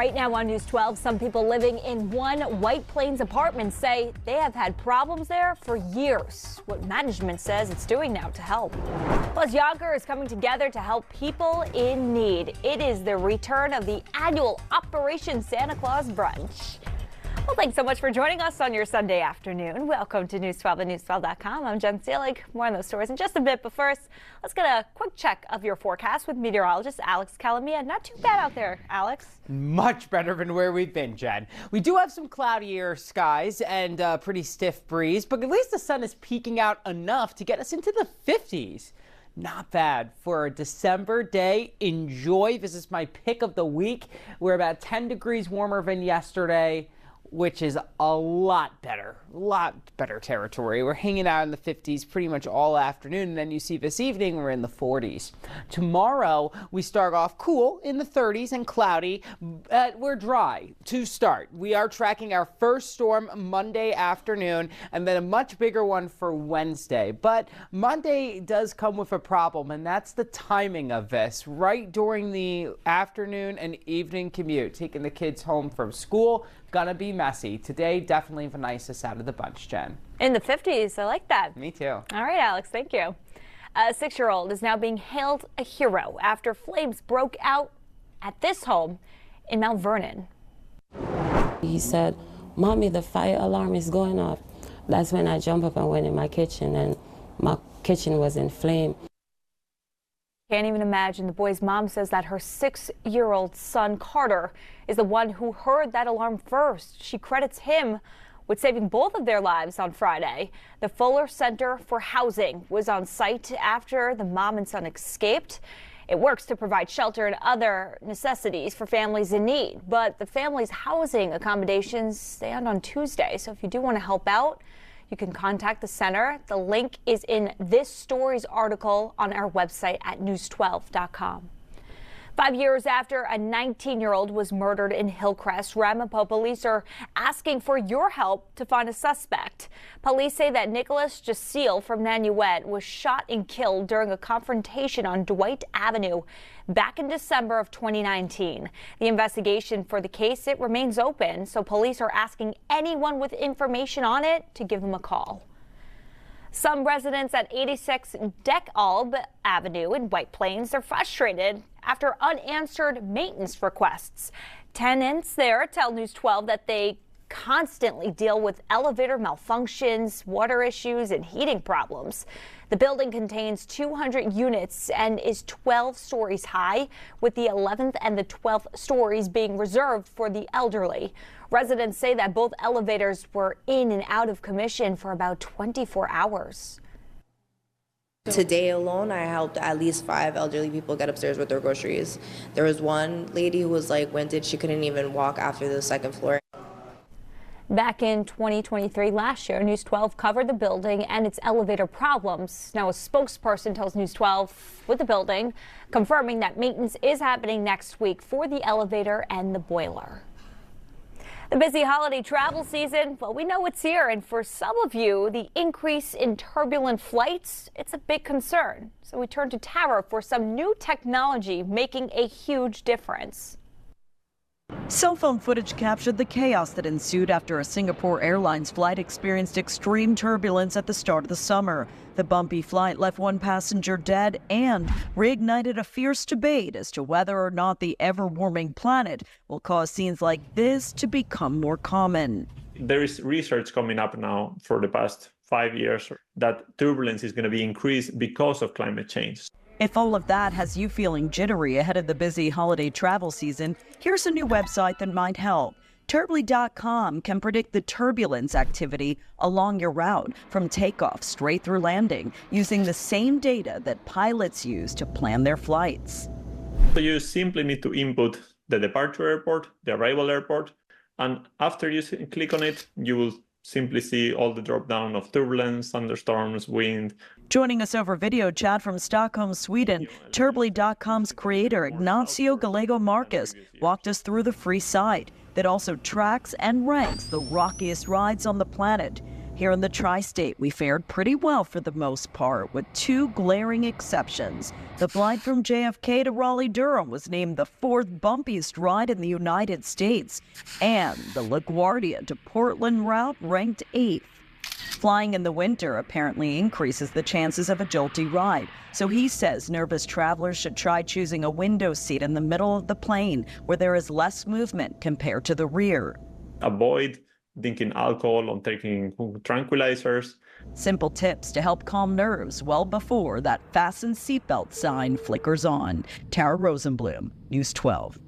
Right now on News 12, some people living in one White Plains apartment say they have had problems there for years. What management says it's doing now to help. Plus, Yonkers is coming together to help people in need. It is the return of the annual Operation Santa Claus Brunch. Well, thanks so much for joining us on your Sunday afternoon. Welcome to News 12 and News12.com. I'm Jenn Seelig. More on those stories in just a bit, but first, let's get a quick check of your forecast with meteorologist Alex Calamia. Not too bad out there, Alex. Much better than where we've been, Jen. We do have some cloudier skies and a pretty stiff breeze, but at least the sun is peeking out enough to get us into the 50s. Not bad for a December day. Enjoy. This is my pick of the week. We're about 10 degrees warmer than yesterday, which is a lot better territory. We're hanging out in the 50s pretty much all afternoon, and then you see this evening we're in the 40s. Tomorrow we start off cool in the 30s and cloudy. We're dry to start. We are tracking our first storm Monday afternoon and then a much bigger one for Wednesday. But Monday does come with a problem, and that's the timing of this. Right during the afternoon and evening commute, taking the kids home from school, gonna be messy. Today, definitely the nicest out of the bunch, Jen. In the 50s, I like that. Me too. All right, Alex, thank you. A 6-year-old is now being hailed a hero after flames broke out at this home in Mount Vernon. He said, "Mommy, the fire alarm is going off." That's when I jumped up and went in my kitchen, and my kitchen was in flame. Can't even imagine. The boy's mom says that her 6-year-old son, Carter, is the one who heard that alarm first. She credits him with saving both of their lives on Friday. The Fuller Center for Housing was on site after the mom and son escaped. It works to provide shelter and other necessities for families in need, but the family's housing accommodations end on Tuesday. So if you do want to help out, you can contact the center. The link is in this story's article on our website at news12.com. 5 years after a 19-year-old was murdered in Hillcrest, Ramapo police are asking for your help to find a suspect. Police say that Nicholas Jaceel from Nanuet was shot and killed during a confrontation on Dwight Avenue back in December of 2019. The investigation for the case, it remains open, so police are asking anyone with information on it to give them a call. Some residents at 86 Deckalb Avenue in White Plains are frustrated after unanswered maintenance requests. Tenants there tell News 12 that they constantly deal with elevator malfunctions, water issues, and heating problems. The building contains 200 units and is 12 stories high, with the 11th and the 12th stories being reserved for the elderly. Residents say that both elevators were in and out of commission for about 24 hours. Today alone, I helped at least 5 elderly people get upstairs with their groceries. There was one lady who was like winded. She couldn't even walk after the 2nd floor. Back in 2023, last year, News 12 covered the building and its elevator problems. Now, a spokesperson tells News 12 with the building, confirming that maintenance is happening next week for the elevator and the boiler. The busy holiday travel season, well, we know it's here, and for some of you, the increase in turbulent flights, it's a big concern. So we turn to Tara for some new technology making a huge difference. Cell phone footage captured the chaos that ensued after a Singapore Airlines flight experienced extreme turbulence at the start of the summer. The bumpy flight left one passenger dead and reignited a fierce debate as to whether or not the ever-warming planet will cause scenes like this to become more common. There is research coming up now for the past 5 years that turbulence is going to be increased because of climate change. If all of that has you feeling jittery ahead of the busy holiday travel season, here's a new website that might help. Turbly.com can predict the turbulence activity along your route from takeoff straight through landing, using the same data that pilots use to plan their flights. So you simply need to input the departure airport, the arrival airport, and after you click on it, you will simply see all the drop down of turbulence, thunderstorms, wind. Joining us over video chat from Stockholm, Sweden, Turbly.com's creator Ignacio Gallego Marcus walked us through the free site that also tracks and ranks the rockiest rides on the planet. Here in the tri-state, we fared pretty well for the most part, with two glaring exceptions. The flight from JFK to Raleigh-Durham was named the 4th bumpiest ride in the United States, and the LaGuardia to Portland route ranked 8th. Flying in the winter apparently increases the chances of a jolty ride, so he says nervous travelers should try choosing a window seat in the middle of the plane where there is less movement compared to the rear. Avoid drinking alcohol or taking tranquilizers. Simple tips to help calm nerves well before that fasten seatbelt sign flickers on. Tara Rosenblum, News 12.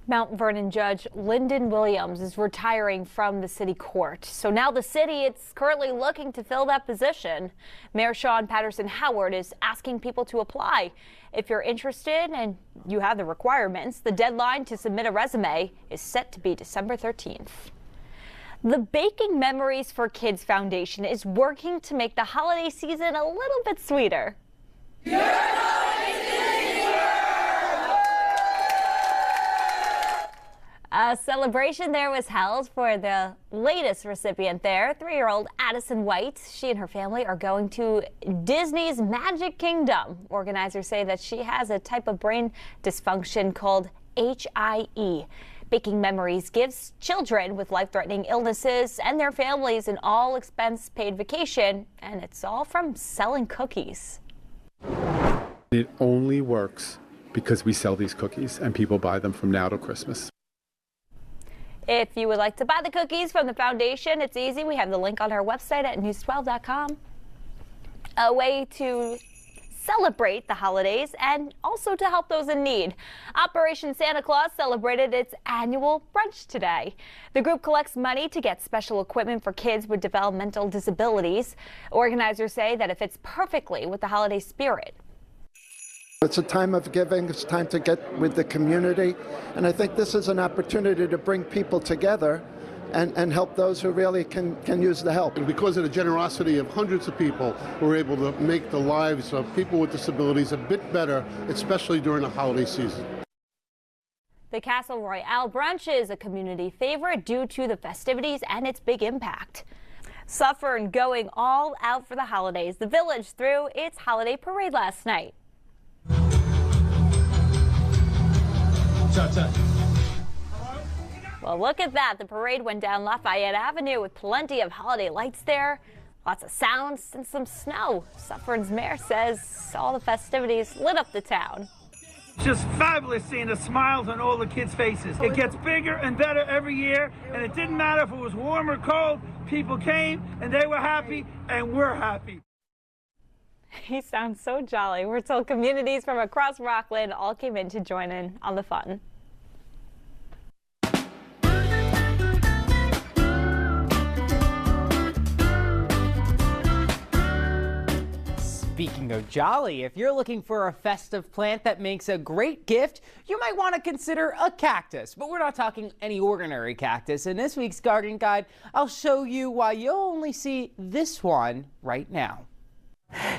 Mount Vernon Judge Lyndon Williams is retiring from the city court. So now the city is currently looking to fill that position. Mayor Sean Patterson Howard is asking people to apply. If you're interested and you have the requirements, the deadline to submit a resume is set to be December 13th. The Baking Memories for Kids Foundation is working to make the holiday season a little bit sweeter. A celebration there was held for the latest recipient there, 3-year-old Addison White. She and her family are going to Disney's Magic Kingdom. Organizers say that she has a type of brain dysfunction called HIE. Baking Memories gives children with life-threatening illnesses and their families an all-expense-paid vacation, and it's all from selling cookies. It only works because we sell these cookies and people buy them from now to Christmas. If you would like to buy the cookies from the foundation, it's easy. We have the link on our website at news12.com. A way to celebrate the holidays and also to help those in need. Operation Santa Claus celebrated its annual brunch today. The group collects money to get special equipment for kids with developmental disabilities. Organizers say that it fits perfectly with the holiday spirit. It's a time of giving. It's time to get with the community. And I think this is an opportunity to bring people together and help those who really can use the help. And because of the generosity of hundreds of people, we're able to make the lives of people with disabilities a bit better, especially during the holiday season. The Castle Royale brunch is a community favorite due to the festivities and its big impact. Suffern going all out for the holidays. The village threw its holiday parade last night. Well, look at that. The parade went down Lafayette Avenue with plenty of holiday lights there, lots of sounds and some snow. Suffern's mayor says all the festivities lit up the town. Just fabulous seeing the smiles on all the kids' faces. It gets bigger and better every year, and it didn't matter if it was warm or cold. People came and they were happy and we're happy. He sounds so jolly. We're told communities from across Rockland all came in to join in on the fun. Speaking of jolly, if you're looking for a festive plant that makes a great gift, you might want to consider a cactus. But we're not talking any ordinary cactus. In this week's garden guide, I'll show you why you'll only see this one right now.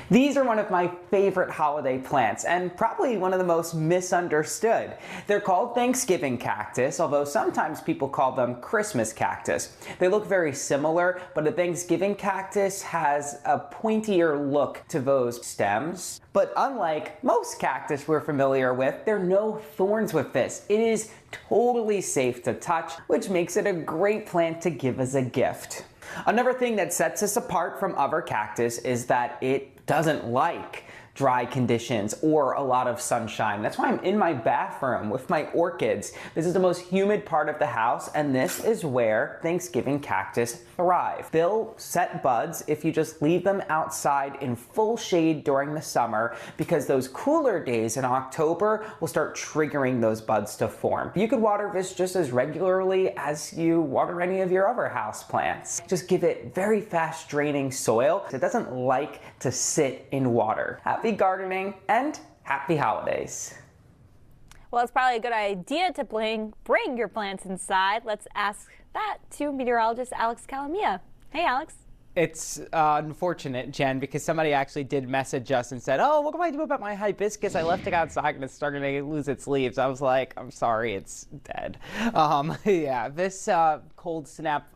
These are one of my favorite holiday plants and probably one of the most misunderstood. They're called Thanksgiving cactus, although sometimes people call them Christmas cactus. They look very similar, but a Thanksgiving cactus has a pointier look to those stems. But unlike most cactus we're familiar with, there are no thorns with this. It is totally safe to touch, which makes it a great plant to give as a gift. Another thing that sets us apart from other cactus is that it doesn't like dry conditions or a lot of sunshine. That's why I'm in my bathroom with my orchids. This is the most humid part of the house, and this is where Thanksgiving cactus thrive. They'll set buds if you just leave them outside in full shade during the summer, because those cooler days in October will start triggering those buds to form. You could water this just as regularly as you water any of your other house plants. Just give it very fast draining soil. It doesn't like to sit in water. Happy gardening and happy holidays. Well, it's probably a good idea to bring your plants inside. Let's ask that to meteorologist Alex Calamia. Hey, Alex. It's unfortunate, Jen, because somebody actually did message us and said, oh, what do I do about my hibiscus? I left it outside and it's starting to lose its leaves. I was like, I'm sorry, it's dead. Yeah, this cold snap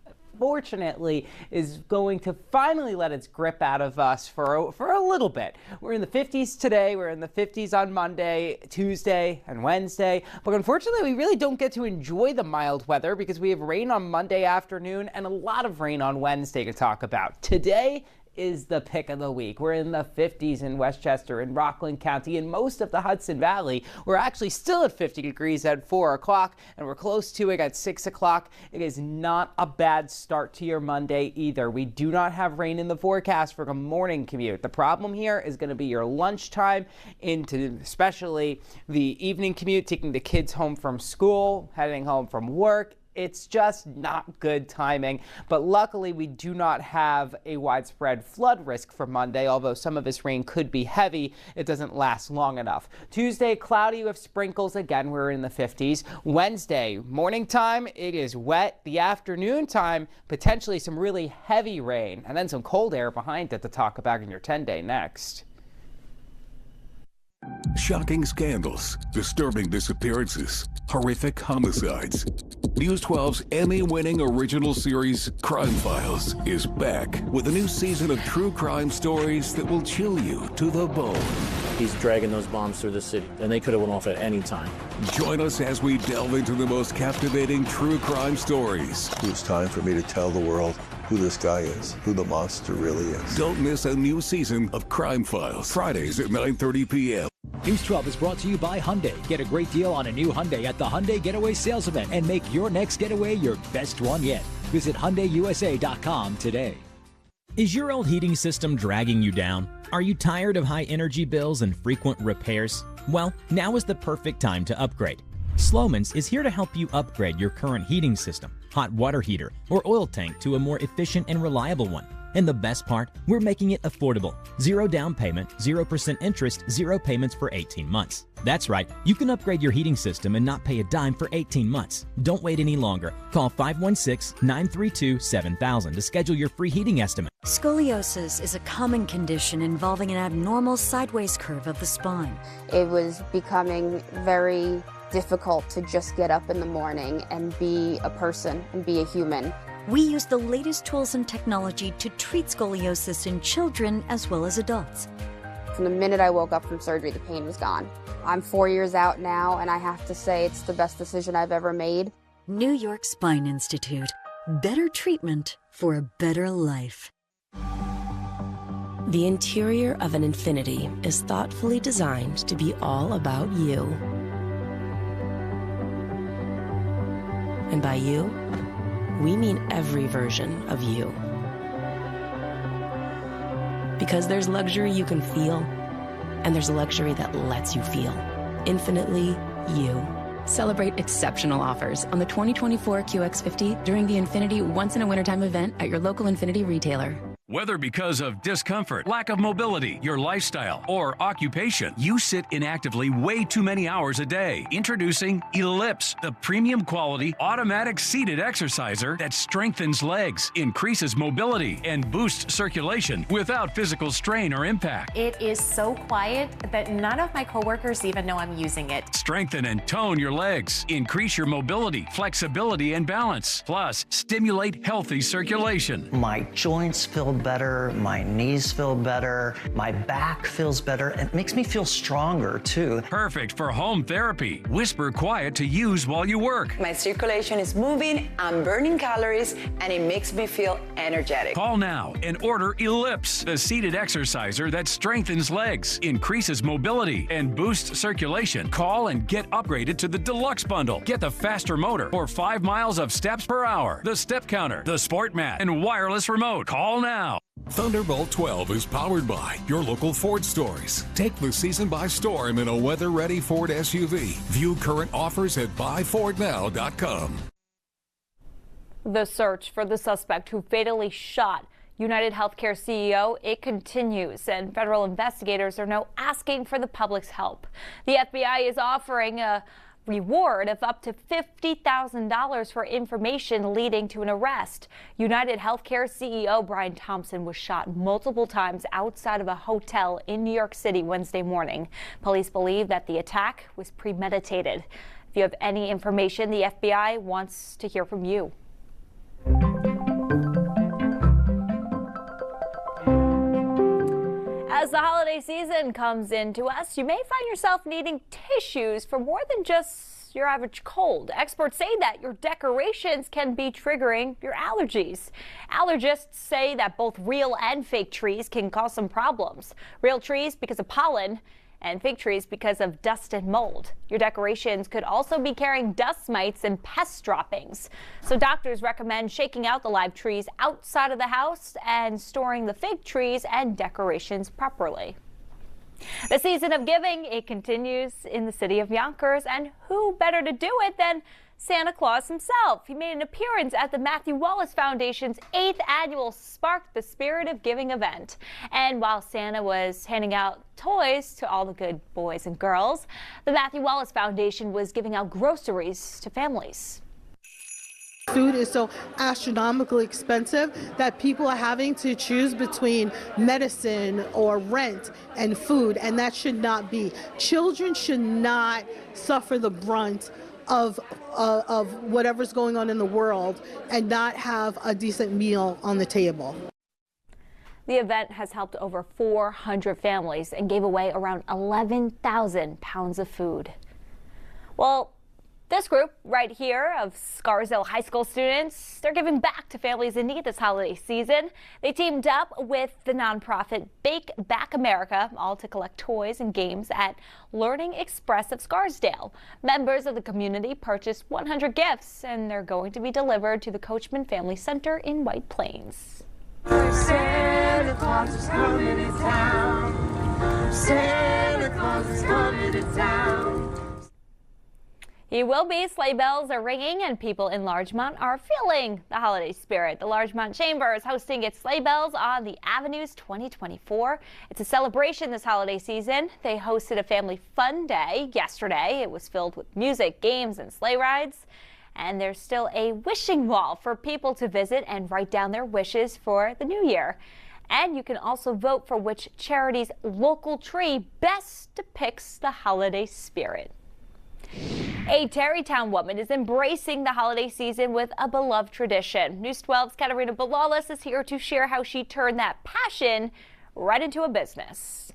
unfortunately is going to finally let its grip out of us for a little bit. We're in the 50s today, we're in the 50s on Monday, Tuesday, and Wednesday, but unfortunately we really don't get to enjoy the mild weather because we have rain on Monday afternoon and a lot of rain on Wednesday to talk about. Today is the pick of the week. We're in the 50s in Westchester, in Rockland County, and most of the Hudson Valley. We're actually still at 50 degrees at 4 o'clock, and we're close to it at 6 o'clock. It is not a bad start to your Monday either. We do not have rain in the forecast for a morning commute. The problem here is going to be your lunchtime into especially the evening commute, taking the kids home from school, heading home from work. It's just not good timing, but luckily we do not have a widespread flood risk for Monday, although some of this rain could be heavy. It doesn't last long enough. Tuesday, cloudy with sprinkles. Again, we're in the 50s. Wednesday, morning time, it is wet. The afternoon time, potentially some really heavy rain, and then some cold air behind it to talk about in your 10-day next. Shocking scandals, disturbing disappearances, horrific homicides. News 12's Emmy-winning original series Crime Files is back with a new season of true crime stories that will chill you to the bone. He's dragging those bombs through the city, and they could have went off at any time. Join us as we delve into the most captivating true crime stories. It was time for me to tell the world who this guy is, who the monster really is. Don't miss a new season of Crime Files, Fridays at 9:30 p.m. News 12 is brought to you by Hyundai. Get a great deal on a new Hyundai at the Hyundai Getaway Sales Event and make your next getaway your best one yet. Visit HyundaiUSA.com today. Is your old heating system dragging you down? Are you tired of high energy bills and frequent repairs? Well, now is the perfect time to upgrade. Slomin's is here to help you upgrade your current heating system, hot water heater, or oil tank to a more efficient and reliable one. And the best part, we're making it affordable. 0 down payment, 0% interest, 0 payments for 18 months. That's right, you can upgrade your heating system and not pay a dime for 18 months. Don't wait any longer. Call 516-932-7000 to schedule your free heating estimate. Scoliosis is a common condition involving an abnormal sideways curve of the spine. It was becoming very difficult to just get up in the morning and be a person and be a human. We use the latest tools and technology to treat scoliosis in children as well as adults. From the minute I woke up from surgery, the pain was gone. I'm 4 years out now, and I have to say it's the best decision I've ever made. New York Spine Institute. Better treatment for a better life. The interior of an Infiniti is thoughtfully designed to be all about you. And by you, we mean every version of you. Because there's luxury you can feel, and there's luxury that lets you feel. Infinitely you. Celebrate exceptional offers on the 2024 QX50 during the Infiniti Once in a Wintertime event at your local Infiniti retailer. Whether because of discomfort, lack of mobility, your lifestyle, or occupation, you sit inactively way too many hours a day. Introducing Ellipse, the premium quality automatic seated exerciser that strengthens legs, increases mobility, and boosts circulation without physical strain or impact. It is so quiet that none of my coworkers even know I'm using it. Strengthen and tone your legs, increase your mobility, flexibility, and balance. Plus, stimulate healthy circulation. My joints feel better, my knees feel better, my back feels better, and it makes me feel stronger too. Perfect for home therapy. Whisper quiet to use while you work. My circulation is moving, I'm burning calories, and it makes me feel energetic. Call now and order Ellipse, the seated exerciser that strengthens legs, increases mobility, and boosts circulation. Call and get upgraded to the Deluxe Bundle. Get the faster motor or 5 miles of steps per hour, the step counter, the sport mat, and wireless remote. Call now. Thunderbolt 12 is powered by your local Ford stores. Take the season by storm in a weather-ready Ford SUV. View current offers at buyfordnow.com. The search for the suspect who fatally shot United Healthcare CEO, it continues, and federal investigators are now asking for the public's help. The FBI is offering a reward of up to $50,000 for information leading to an arrest. United Healthcare CEO Brian Thompson was shot multiple times outside of a hotel in New York City Wednesday morning. Police believe that the attack was premeditated. If you have any information, the FBI wants to hear from you. As the holiday season comes into us, you may find yourself needing tissues for more than just your average cold. Experts say that your decorations can be triggering your allergies. Allergists say that both real and fake trees can cause some problems. Real trees because of pollen, and fake trees because of dust and mold. Your decorations could also be carrying dust mites and pest droppings. So doctors recommend shaking out the live trees outside of the house and storing the fake trees and decorations properly. The season of giving, it continues in the city of Yonkers, and who better to do it than Santa Claus himself. He made an appearance at the Matthew Wallace Foundation's 8th annual Spark the Spirit of Giving event. And while Santa was handing out toys to all the good boys and girls, the Matthew Wallace Foundation was giving out groceries to families. Food is so astronomically expensive that people are having to choose between medicine or rent and food, and that should not be. Children should not suffer the brunt of whatever's going on in the world and not have a decent meal on the table. The event has helped over 400 families and gave away around 11,000 pounds of food. Well, this group right here of Scarsdale High School students, they're giving back to families in need this holiday season. They teamed up with the nonprofit Bake Back America, all to collect toys and games at Learning Express of Scarsdale. Members of the community purchased 100 gifts, and they're going to be delivered to the Coachman Family Center in White Plains. Santa Claus is coming to town. Santa Claus is coming to town. He will be. Sleigh bells are ringing and people in Larchmont are feeling the holiday spirit. The Larchmont Chamber is hosting its Sleigh Bells on the Avenues 2024. It's a celebration this holiday season. They hosted a family fun day yesterday. It was filled with music, games, and sleigh rides. And there's still a wishing wall for people to visit and write down their wishes for the new year. And you can also vote for which charity's local tree best depicts the holiday spirit. A Terrytown woman is embracing the holiday season with a beloved tradition. News 12's Katarina Balalas is here to share how she turned that passion right into a business.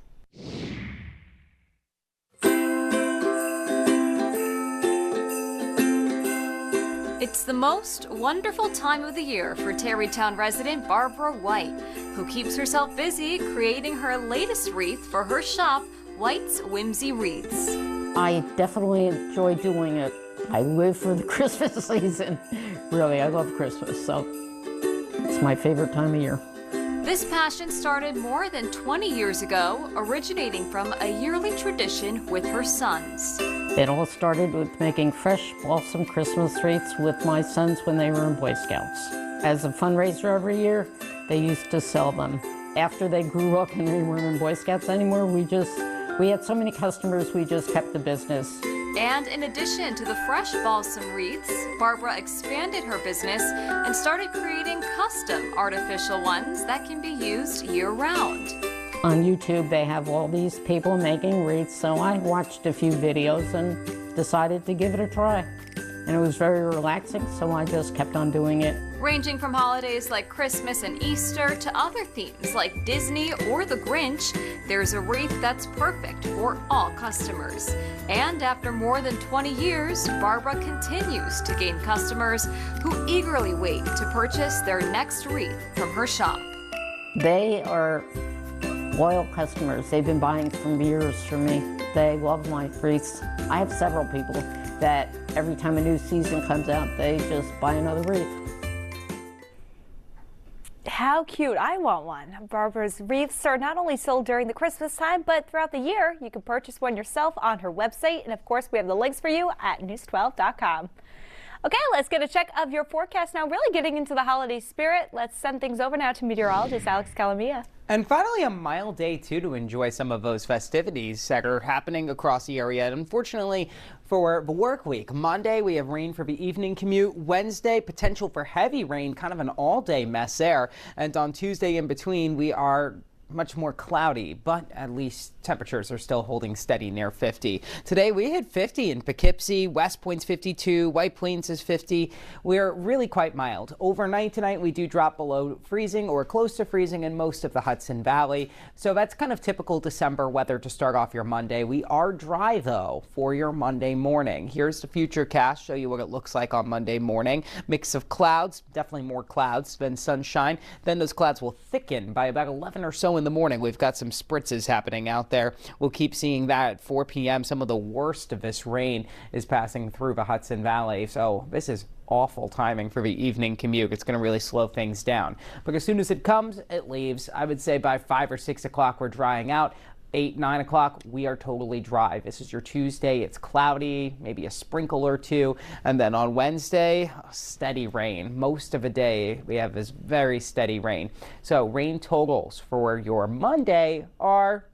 It's the most wonderful time of the year for Terrytown resident Barbara White, who keeps herself busy creating her latest wreath for her shop, White's Whimsy Wreaths. I definitely enjoy doing it. I live for the Christmas season. Really, I love Christmas, so it's my favorite time of year. This passion started more than 20 years ago, originating from a yearly tradition with her sons. It all started with making fresh balsam Christmas wreaths with my sons when they were in Boy Scouts. As a fundraiser every year, they used to sell them. After they grew up and they weren't in Boy Scouts anymore, we had so many customers, we just kept the business. And in addition to the fresh balsam wreaths, Barbara expanded her business and started creating custom artificial ones that can be used year-round. On YouTube, they have all these people making wreaths, so I watched a few videos and decided to give it a try. And it was very relaxing, so I just kept on doing it. Ranging from holidays like Christmas and Easter to other themes like Disney or the Grinch, there's a wreath that's perfect for all customers. And after more than 20 years, Barbara continues to gain customers who eagerly wait to purchase their next wreath from her shop. They are loyal customers. They've been buying for years from me. They love my wreaths. I have several people that every time a new season comes out, they just buy another wreath. How cute. I want one. Barbara's wreaths are not only sold during the Christmas time, but throughout the year. You can purchase one yourself on her website. And of course, we have the links for you at news12.com. Okay, let's get a check of your forecast now. Really getting into the holiday spirit. Let's send things over now to meteorologist Alex Calamia. And finally, a mild day, too, to enjoy some of those festivities that are happening across the area. And unfortunately, for the work week, Monday, we have rain for the evening commute. Wednesday, potential for heavy rain, kind of an all-day mess there. And on Tuesday in between, we are much more cloudy, but at least temperatures are still holding steady near 50. Today we hit 50 in Poughkeepsie, West Point's 52, White Plains is 50. We're really quite mild. Overnight tonight we do drop below freezing or close to freezing in most of the Hudson Valley. So that's kind of typical December weather to start off your Monday. We are dry though for your Monday morning. Here's the futurecast, show you what it looks like on Monday morning. Mix of clouds, definitely more clouds than sunshine. Then those clouds will thicken by about 11 or so in the morning. We've got some spritzes happening out there. We'll keep seeing that at 4 p.m. Some of the worst of this rain is passing through the Hudson Valley. So this is awful timing for the evening commute. It's going to really slow things down. But as soon as it comes, it leaves. I would say by 5 or 6 o'clock, we're drying out. 8, 9 o'clock, we are totally dry. This is your Tuesday. It's cloudy, maybe a sprinkle or two. And then on Wednesday, steady rain. Most of the day, we have this very steady rain. So rain totals for your Monday are,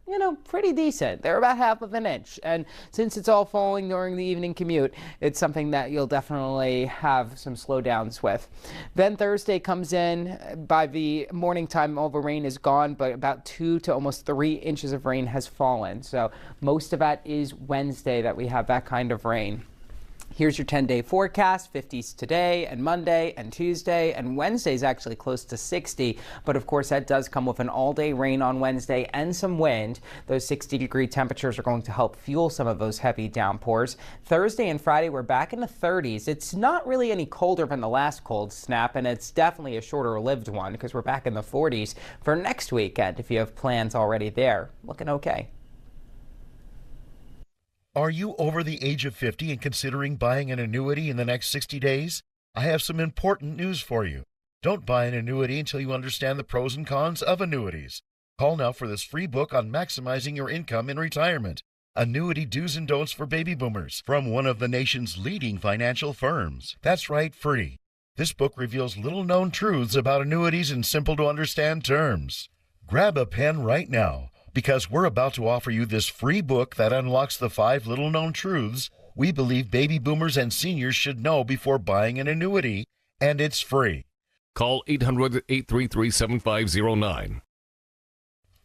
pretty decent. They're about half of an inch. And since it's all falling during the evening commute, it's something that you'll definitely have some slowdowns with. Then Thursday comes in. By the morning time, all the rain is gone, but about 2 to almost 3 inches of rain has fallen. So most of that is Wednesday that we have that kind of rain. Here's your 10-day forecast, 50s today and Monday and Tuesday, and Wednesday's actually close to 60, but of course that does come with an all-day rain on Wednesday and some wind. Those 60-degree temperatures are going to help fuel some of those heavy downpours. Thursday and Friday, we're back in the 30s. It's not really any colder than the last cold snap, and it's definitely a shorter-lived one because we're back in the 40s for next weekend if you have plans already there. Looking okay. Are you over the age of 50 and considering buying an annuity in the next 60 days? I have some important news for you. Don't buy an annuity until you understand the pros and cons of annuities. Call now for this free book on maximizing your income in retirement. Annuity Do's and Don'ts for Baby Boomers from one of the nation's leading financial firms. That's right, free. This book reveals little-known truths about annuities in simple-to-understand terms. Grab a pen right now, because we're about to offer you this free book that unlocks the 5 little-known truths we believe baby boomers and seniors should know before buying an annuity, and it's free. Call 800-833-7509.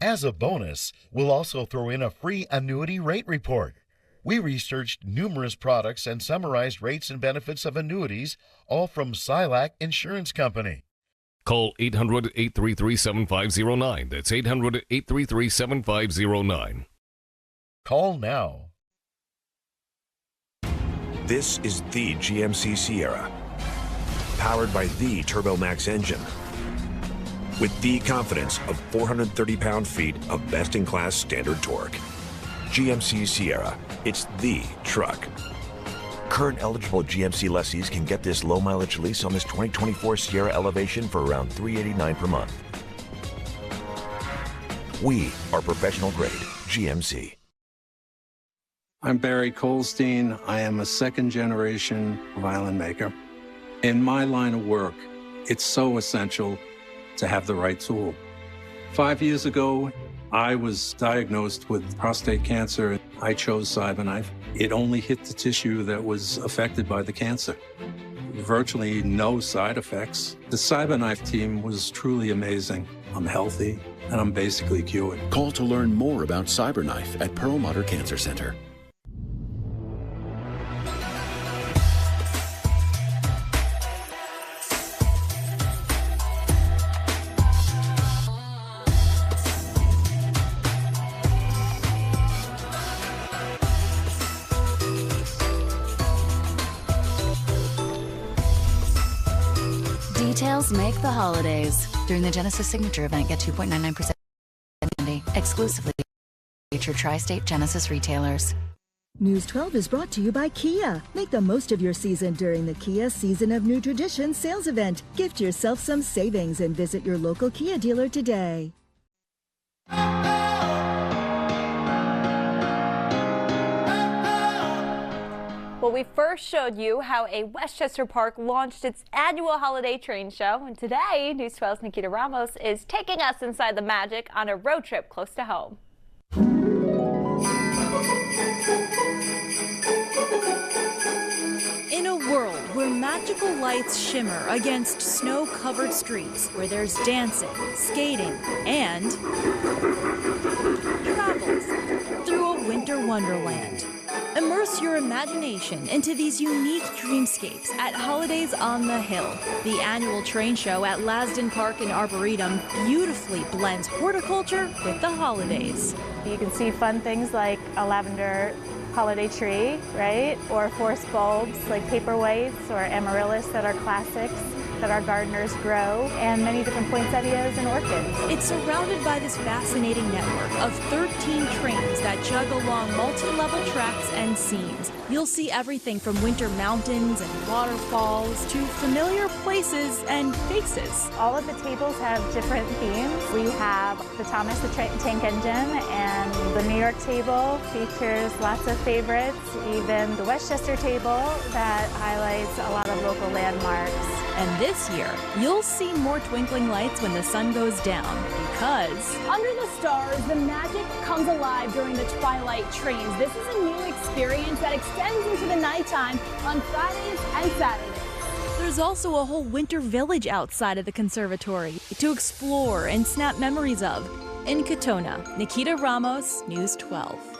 As a bonus, we'll also throw in a free annuity rate report. We researched numerous products and summarized rates and benefits of annuities, all from Silac Insurance Company. Call 800-833-7509. That's 800-833-7509. Call now. This is the GMC Sierra, powered by the TurboMax engine, with the confidence of 430 pound-feet of best-in-class standard torque. GMC Sierra, it's the truck. Current eligible GMC lessees can get this low-mileage lease on this 2024 Sierra Elevation for around $389 per month. We are professional-grade GMC. I'm Barry Colstein. I am a second-generation violin maker. In my line of work, it's so essential to have the right tool. 5 years ago, I was diagnosed with prostate cancer. I chose CyberKnife. It only hit the tissue that was affected by the cancer. Virtually no side effects. The CyberKnife team was truly amazing. I'm healthy, and I'm basically cured. Call to learn more about CyberKnife at Perlmutter Cancer Center. Details make the holidays. During the Genesis Signature event, get 2.99% candy exclusively at your tri-state Genesis retailers. News 12 is brought to you by Kia. Make the most of your season during the Kia Season of New Traditions sales event. Gift yourself some savings and visit your local Kia dealer today. Well, we first showed you how a Westchester park launched its annual holiday train show, and today, News 12's Nikita Ramos is taking us inside the magic on a road trip close to home. In a world where magical Colorful lights shimmer against snow-covered streets where there's dancing, skating, and travels through a winter wonderland. Immerse your imagination into these unique dreamscapes at Holidays on the Hill. The annual train show at Lasden Park and Arboretum beautifully blends horticulture with the holidays. You can see fun things like a lavender holiday tree, right? Or forest bulbs like paperwhites or amaryllis that are classics that our gardeners grow, and many different poinsettias and orchids. It's surrounded by this fascinating network of 13 trains that chug along multi-level tracks and scenes. You'll see everything from winter mountains and waterfalls to familiar places and faces. All of the tables have different themes. We have the Thomas the Tank Engine, and the New York table features lots of favorites, even the Westchester table that highlights a lot of local landmarks. And this year, you'll see more twinkling lights when the sun goes down, because under the stars, the magic comes alive during the twilight trains. This is a new experience that extends into the nighttime on Fridays and Saturdays. There's also a whole winter village outside of the conservatory to explore and snap memories of. In Katona, Nikita Ramos, News 12.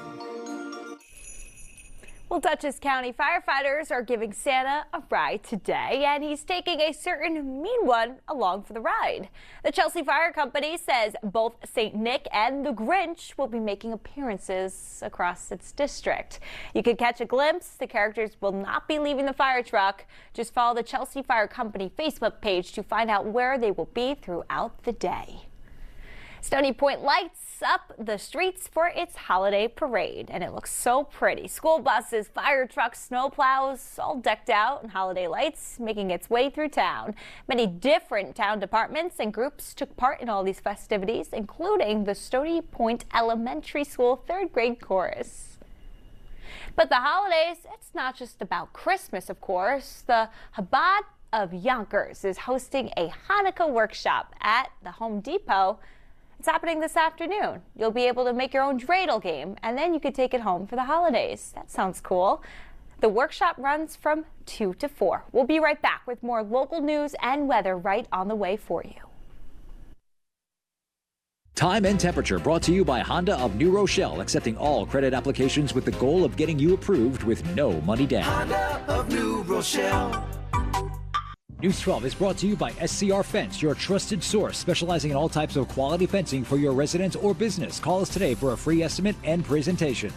Well, Dutchess County firefighters are giving Santa a ride today, and he's taking a certain mean one along for the ride. The Chelsea Fire Company says both St. Nick and the Grinch will be making appearances across its district. You can catch a glimpse. The characters will not be leaving the fire truck. Just follow the Chelsea Fire Company Facebook page to find out where they will be throughout the day. Stony Point lights up the streets for its holiday parade, and it looks so pretty. School buses, fire trucks, snow plows, all decked out in holiday lights, making its way through town. Many different town departments and groups took part in all these festivities, including the Stony Point Elementary School 3rd grade chorus. But the holidays, it's not just about Christmas, of course. The Chabad of Yonkers is hosting a Hanukkah workshop at the Home Depot. It's happening this afternoon. You'll be able to make your own dreidel game, and then you could take it home for the holidays. That sounds cool. The workshop runs from 2 to 4. We'll be right back with more local news and weather right on the way for you. Time and temperature brought to you by Honda of New Rochelle, accepting all credit applications with the goal of getting you approved with no money down. Honda of New Rochelle. News 12 is brought to you by SCR Fence, your trusted source specializing in all types of quality fencing for your residence or business. Call us today for a free estimate and presentation.